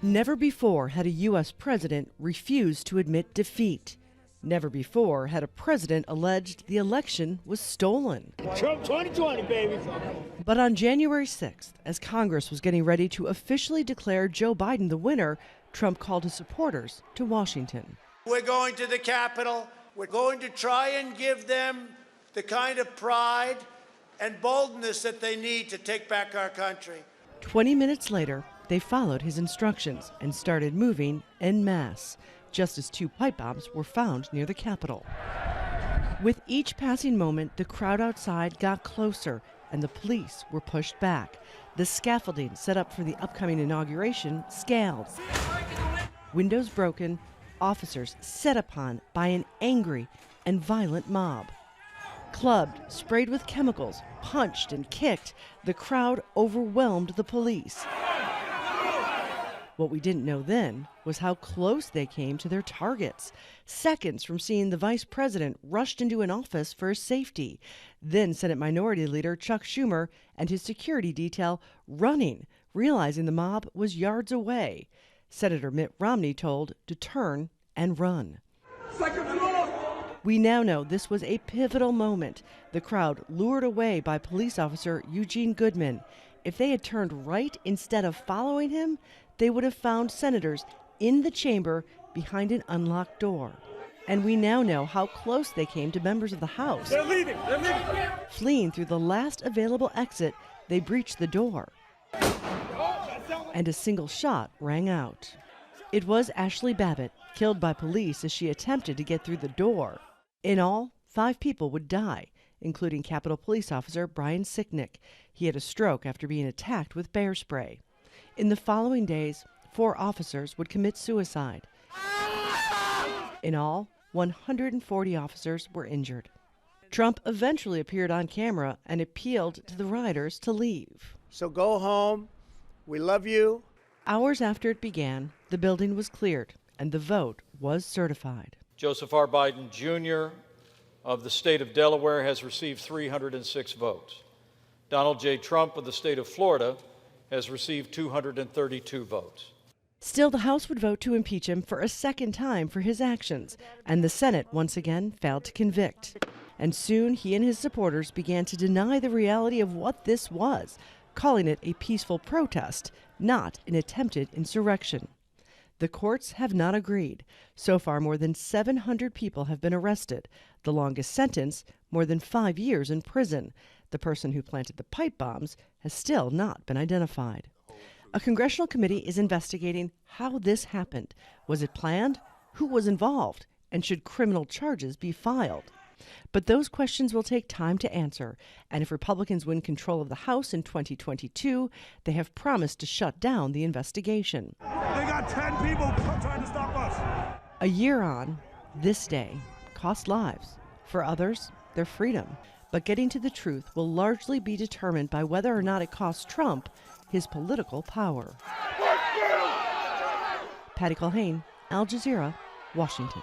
Never before had a U.S. president refused to admit defeat. Never before had a president alleged the election was stolen. Trump 2020, baby. But on January 6th, as Congress was getting ready to officially declare Joe Biden the winner, Trump called his supporters to Washington. We're going to the Capitol. We're going to try and give them the kind of pride and boldness that they need to take back our country. 20 minutes later, they followed his instructions and started moving en masse, just as 2 pipe bombs were found near the Capitol. With each passing moment, the crowd outside got closer and the police were pushed back. The scaffolding set up for the upcoming inauguration scaled. Windows broken, officers set upon by an angry and violent mob. Clubbed, sprayed with chemicals, punched and kicked, the crowd overwhelmed the police. What we didn't know then was how close they came to their targets. Seconds from seeing the vice president rushed into an office for his safety. Then Senate Minority Leader Chuck Schumer and his security detail running, realizing the mob was yards away. Senator Mitt Romney told to turn and run. We now know this was a pivotal moment. The crowd lured away by police officer Eugene Goodman. If they had turned right instead of following him, they would have found senators in the chamber behind an unlocked door. And we now know how close they came to members of the House. They're leaving. They're leaving. Fleeing through the last available exit, they breached the door. And a single shot rang out. It was Ashley Babbitt, killed by police as she attempted to get through the door. In all, 5 people would die, including Capitol Police Officer Brian Sicknick. He had a stroke after being attacked with bear spray. In the following days, 4 officers would commit suicide. In all, 140 officers were injured. Trump eventually appeared on camera and appealed to the rioters to leave. So go home. We love you. Hours after it began, the building was cleared and the vote was certified. Joseph R. Biden, Jr. of the state of Delaware has received 306 votes. Donald J. Trump of the state of Florida has received 232 votes. Still, the House would vote to impeach him for a second time for his actions, and the Senate once again failed to convict. And soon he and his supporters began to deny the reality of what this was, calling it a peaceful protest, not an attempted insurrection. The courts have not agreed. So far, more than 700 people have been arrested. The longest sentence, more than 5 years in prison. The person who planted the pipe bombs has still not been identified. A congressional committee is investigating how this happened. Was it planned? Who was involved? And should criminal charges be filed? But those questions will take time to answer. And if Republicans win control of the House in 2022, they have promised to shut down the investigation. They got 10 people trying to stop us. A year on, this day cost lives. For others, their freedom. But getting to the truth will largely be determined by whether or not it costs Trump his political power. Patty Culhane, Al Jazeera, Washington.